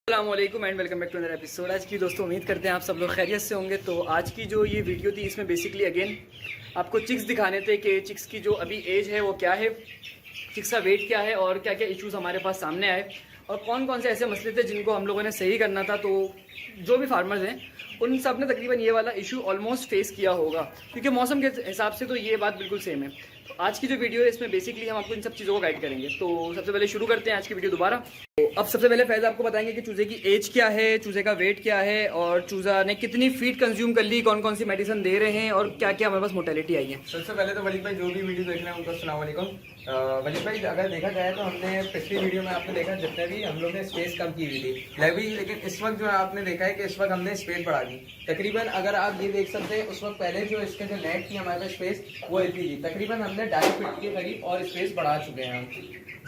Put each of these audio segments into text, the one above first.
अस्सलामुअलैकुम and welcome back to another episode. आज की दोस्तों उम्मीद करते हैं आप सब लोग खैरियत से होंगे। तो आज की जो ये वीडियो थी इसमें बेसिकली अगेन आपको चिक्स दिखाने थे कि चिक्स की जो अभी एज है वो क्या है, चिक्स का वेट क्या है और क्या क्या इश्यूज़ हमारे पास सामने आए और कौन कौन से ऐसे मसले थे जिनको हम लोगों ने सही करना था। तो जो भी फार्मर्स हैं उन सब ने तकरीबन ये वाला इशू ऑलमोस्ट फेस किया होगा, क्योंकि मौसम के हिसाब से तो ये बात बिल्कुल सेम है। तो आज की जो वीडियो है इसमें बेसिकली हम आपको इन सब चीज़ों को गाइड करेंगे। तो सबसे पहले शुरू करते हैं आज की वीडियो दोबारा। तो अब सबसे पहले फैज़ आपको बताएंगे कि चूज़े की एज क्या है, चूज़े का वेट क्या है और चूज़ा ने कितनी फीड कंज्यूम कर ली, कौन कौन सी मेडिसिन दे रहे हैं और क्या क्या हमारे पास मोर्टेलिटी आई है। सबसे पहले तो वलीद भाई जो भी वीडियो देख रहे हैं उनको अस्सलाम वालेकुम। वलीद भाई अगर देखा जाए तो हमने पिछली वीडियो में आपने देखा जितने भी हम लोग ने स्पेस कम की हुई थी लेकिन इस वक्त जो है आपने देखा है कि इस वक्त हमने स्पेस बढ़ा दी। तकरीबन अगर आप ये देख सकते हैं उस वक्त पहले जो इसके जो नेट थी हमारे पास स्पेस वो इतनी थी, तकरीबन हमने 2.5 फीट के करीब और स्पेस बढ़ा चुके हैं हम,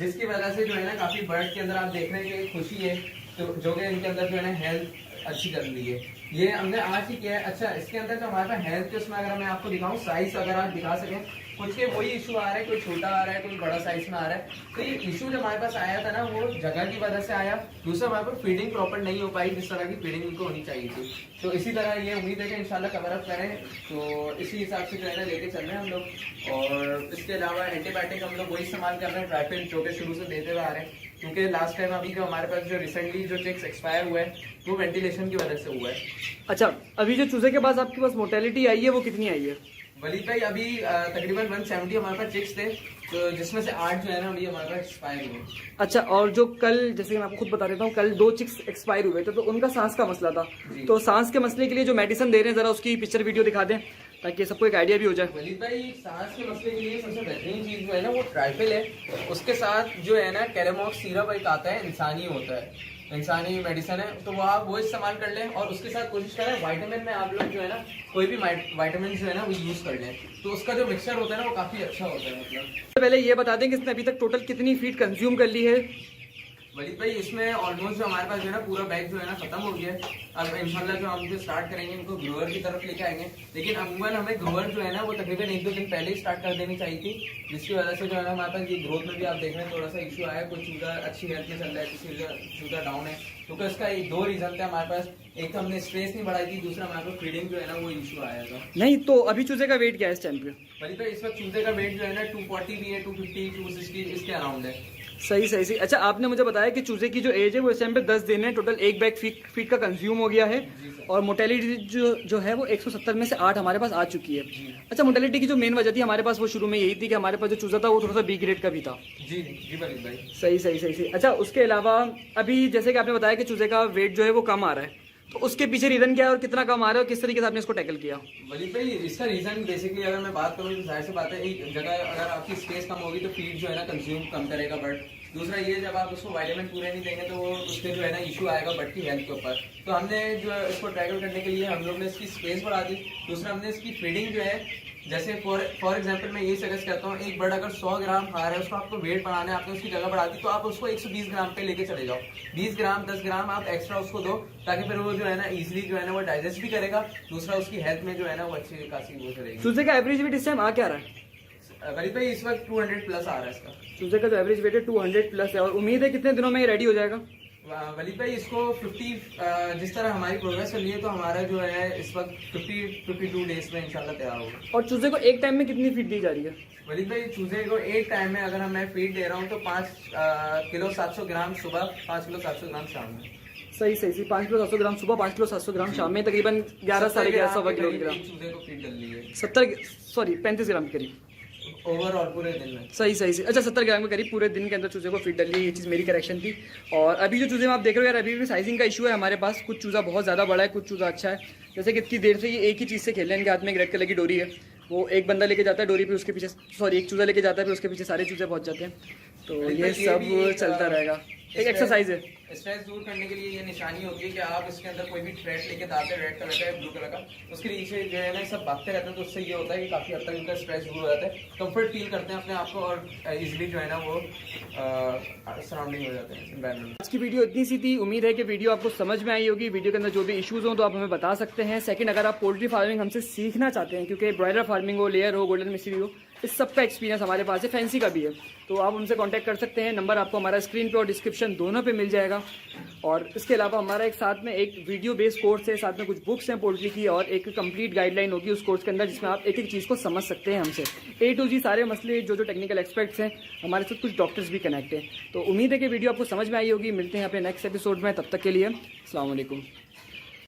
जिसकी वजह से जो है ना काफी बर्ड के अंदर आप देख रहे हैं कि खुशी है तो जो कि इनके अंदर जो है ना हेल्थ अच्छी कर ली है। ये हमने आज ही किया है। अच्छा, इसके अंदर जो हमारे पास हेल्थ के उसमें अगर मैं आपको दिखाऊं साइज अगर आप दिखा सकें, कुछ के वही इशू आ रहा है, कोई छोटा आ रहा है, कोई बड़ा साइज में आ रहा है। तो ये इशू जो हमारे पास आया था ना वो जगह की वजह से आया, दूसरा हमारे पास फीडिंग प्रॉपर नहीं हो पाई जिस तरह की फीडिंग इनको होनी चाहिए थी। तो इसी तरह ये उम्मीद है कि इंशाल्लाह कवर अप करें, तो इसी हिसाब से जो है ना लेके चल रहे हैं हम लोग। और इसके अलावा एंटीबायोटिक हम लोग वही इस्तेमाल कर रहे हैं, ट्राइपेन जो कि शुरू से देते हुए आ रहे हैं, क्योंकि लास्ट टाइम अभी जो हमारे पास जो रिसेंटली जो चिक्स एक्सपायर हुआ है वो वेंटिलेशन की वजह से हुआ है। अच्छा, अभी जो चूज़े के पास आपके पास मोर्टेलिटी आई है वो कितनी आई है? वलीद भाई अभी तकरीबन 170 हमारे पास चिक्स थे, तो जिसमें से 8 जो है ना अभी हमारे पास एक्सपायर हुए। अच्छा, और जो कल जैसे कि मैं आपको खुद बता देता हूँ, कल 2 चिक्स एक्सपायर हुए थे तो उनका सांस का मसला था। तो सांस के मसले के लिए जो मेडिसिन दे रहे हैं जरा उसकी पिक्चर वीडियो दिखा दें ताकि सबको एक आइडिया भी हो जाए। वलीद भाई सांस के मसले के लिए सबसे बेहतरीन चीज जो है ना वो ट्राइफल है, उसके साथ जो है ना कैलेमॉक्स सिरप एक आता है, इंसानी होता है, इंसानी मेडिसिन है, तो वो आप वो इस्तेमाल कर लें और उसके साथ कोशिश करें विटामिन में आप लोग जो है ना कोई भी विटामिन जो है ना वो यूज कर लें, तो उसका जो मिक्सचर होता है ना वो काफी अच्छा होता है। मतलब पहले ये बता दें कि इसने अभी तक टोटल कितनी फीड कंज्यूम कर ली है? वलीद भाई इसमें ऑलमोस्ट जो हमारे पास जो है ना पूरा बैग जो है ना खत्म हो गया है। अब इंशाल्लाह जो हम जो स्टार्ट करेंगे इनको ग्रोअर की तरफ लेके आएंगे, लेकिन अमूमन हमें ग्रोअर जो है ना वो तकरीबन 1-2 दिन पहले ही स्टार्ट कर देनी चाहिए थी, जिसकी वजह से जो है ना हमारे पास ये ग्रोथ में भी आप देख रहे हैं थोड़ा सा इशू आया। कुछ चूजा अच्छी हेल्थ में चल रहा है, किसी चूजा डाउन है, क्योंकि उसका 2 रीजन थे हमारे पास। एक तो हमने स्ट्रेस नहीं बढ़ाई थी, दूसरा हमारे पास फीडिंग जो है ना वो इशू आया था। नहीं तो अभी चूजे का वेट क्या है इस टाइम पे? वलीद भाई इस वक्त चूजे का वेट जो है ना 240 भी है, 250, 260 इसके अराउंड है। सही। अच्छा, आपने मुझे बताया कि चूजे की जो एज है वो इस टाइम पे 10 दिन है, टोटल 1 बैग फीड का कंज्यूम हो गया है और मोर्टेलिटी जो है वो 170 में से 8 हमारे पास आ चुकी है। अच्छा, मोर्टेलिटी की जो मेन वजह थी हमारे पास वो शुरू में यही थी कि हमारे पास जो चूजा था वो थोड़ा सा बी ग्रेड का भी था। जी वलीद भाई सही। अच्छा, उसके अलावा अभी जैसे कि आपने बताया कि चूजे का वेट जो है वो कम आ रहा है, तो उसके पीछे रीजन क्या है और कितना कम आ रहा है और किस तरीके से आपने इसको टैकल किया? वलीद भाई इसका रीजन बेसिकली अगर मैं बात करूँ तो जाहिर सी बात है, एक जगह अगर आपकी स्पेस कम होगी तो फीड जो है ना कंज्यूम कम करेगा बर्ड। दूसरा ये जब आप उसको वाइटामिन पूरे नहीं देंगे तो वो उसके जो है ना इशू आएगा बर्ड की हेल्थ के ऊपर। तो हमने जो है इसको टैकल करने के लिए हम लोग ने इसकी स्पेस बढ़ा दी। दूसरा हमने इसकी फीडिंग जो है, जैसे फॉर एग्जांपल मैं ये सजेस्ट करता हूँ, एक बर्ड अगर 100 ग्राम खा रहा है उसको आपको वेट बढ़ाना है, आपने उसकी जगह बढ़ा दी तो आप उसको 120 ग्राम पे लेके चले जाओ। 20 ग्राम 10 ग्राम आप एक्स्ट्रा उसको दो ताकि फिर वो जो है ना इजीली जो है ना वो डाइजेस्ट भी करेगा। दूसरा उसकी हेल्थ में जो है ना वो अच्छी खासी वो करेगी। चूजे का एवरेज वेट इस टाइम आ क्या रहा है? वलीद भाई इस वक्त 200 प्लस आ रहा है इसका। चूजे का जो एवरेज वेट है 200 प्लस है और उम्मीद है कितने दिनों में ये रेडी हो जाएगा? वलीद भाई इसको 50 जिस तरह हमारी प्रोग्रेस चल रही है तो हमारा जो है इस वक्त 52 डेज में इंशाल्लाह तैयार होगा। और चूजे को एक टाइम में कितनी फीड दी जा रही है? वलीद भाई चूजे को एक टाइम में अगर मैं फीड दे रहा हूँ तो 5 किलो 700 ग्राम सुबह, 5 किलो 700 ग्राम शाम में। सही 5 किलो 700 ग्राम सुबह, 5 किलो 700 ग्राम शाम में, तकरीबन 11-11.5 किलोग्राम चूजे को फीड डल ली है। 35 ग्राम के करीब ओवरऑल पूरे दिन में। सही। अच्छा, 70 ग्राम के करीब पूरे दिन के अंदर चूजे को फीड डल ली है, ये चीज़ मेरी करेक्शन थी। और अभी जो चूजे में आप देख रहे हो यार, अभी भी साइजिंग का इशू है हमारे पास। कुछ चूजा बहुत ज़्यादा बड़ा है, कुछ चूजा अच्छा है। जैसे कि इतनी देर से ये एक ही चीज़ से खेल रहे हैं, इनके हाथ में एक रेड कलर की डोरी है, वो एक बंदा लेके जाता है डोरी पे, उसके पीछे एक चूजा लेके जाता है, फिर उसके पीछे सारे चूजे पहुंच जाते हैं। तो ये सब चलता रहेगा, एक एक्सरसाइज है। स्ट्रेस दूर करने के लिए ये निशानी होती है कि आप इसके अंदर कोई भी थ्रेड लेके आते हैं, रेड कलर का ब्लू कलर का, उसके नीचे जो है ना सब भागते रहते हैं, तो उससे ये होता है कि काफी हद तक इनका स्ट्रेस दूर हो जाता है, कंफर्ट फील करते हैं अपने आप को और इजीली जो है ना वो सराउंडिंग हो जाते हैं एनवायरनमेंट। आज की वीडियो इतनी सी थी, उम्मीद है कि वीडियो आपको समझ में आई होगी। वीडियो के अंदर जो भी इश्यूज हो तो आप हमें बता सकते हैं। सेकंड, अगर आप पोल्ट्री फार्मिंग हमसे सीखना चाहते हैं, क्योंकि ब्रॉयलर फार्मिंग हो, लेयर हो, गोल्डन मिस्ट्री हो, इस सब का एक्सपीरियंस हमारे पास है, फैंसी का भी है। तो आप हमसे कांटेक्ट कर सकते हैं, नंबर आपको हमारा स्क्रीन पे और डिस्क्रिप्शन दोनों पे मिल जाएगा। और इसके अलावा हमारा एक साथ में एक वीडियो बेस्ड कोर्स है, साथ में कुछ बुक्स हैं पोल्ट्री की और एक कंप्लीट गाइडलाइन होगी उस कोर्स के अंदर, जिसमें आप एक एक चीज़ को समझ सकते हैं हमसे A to Z सारे मसले, जो टेक्निकल एक्सपर्ट्स हैं, हमारे साथ कुछ डॉक्टर्स भी कनेक्ट हैं। तो उम्मीद है कि वीडियो आपको समझ में आई होगी। मिलते हैं अपने नेक्स्ट एपिसोड में, तब तक के लिए अस्सलाम वालेकुम।